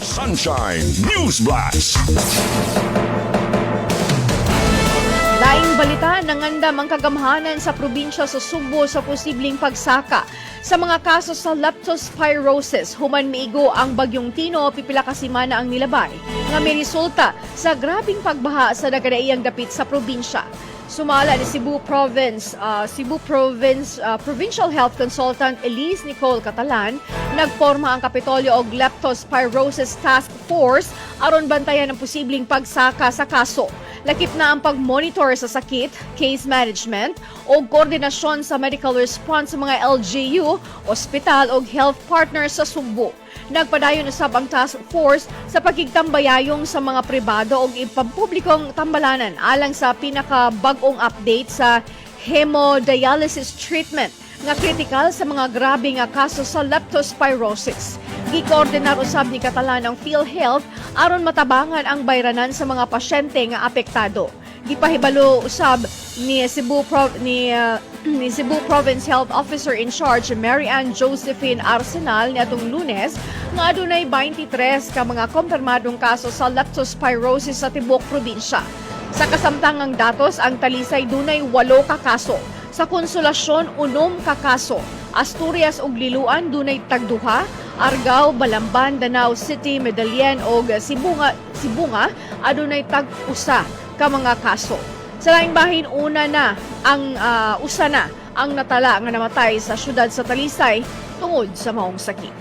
Sunshine News Blast. Laing balita, nangandam ang kagamhanan sa probinsya sa Subo sa posibleng pagsaka sa mga kaso sa leptospirosis. Human miigo ang bagyong Tino, pipila ka semana ang nilabay nga may resulta sa grabing pagbaha sa nagkadaiyang dapit sa probinsya. Sumala ni Cebu Province Provincial Health Consultant Elise Nicole Catalan, nagporma ang Kapitolyo og Leptospirosis Task Force aron bantayan ang posibleng pagsaka sa kaso. Lakip na ang pag-monitor sa sakit, case management o koordinasyon sa medical response sa mga LGU, ospital o health partners sa Sugbo. Nagpadayon usab ang task force sa pagkigtambayayong sa mga pribado o ipampublikong tambalanan alang sa pinakabag-ong update sa hemodialysis treatment nga kritikal sa mga grabe nga kaso sa leptospirosis. Gikoordinar usab ni Catalan ang PhilHealth aron matabangan ang bayranan sa mga pasyente nga apektado. Gipahibalo usab ni Cebu Province Health Officer in Charge Mary Ann Josephine Arsenal niadtong Lunes nga adunay 23 ka mga kumpirmadong kaso sa leptospirosis sa tibuok probinsya. Sa kasamtangang datos, ang Talisay dunay 8 ka kaso. Sa Konsolasyon, 6 ka kaso. Asturias ug Liloan dunay tagduha. Argao, Balamban, Danao City, Medellin ug Sibunga adunay tag-usa ka mga kaso. Sa laing bahin, usa na ang natala nga namatay sa syudad sa Talisay tungod sa maong sakit.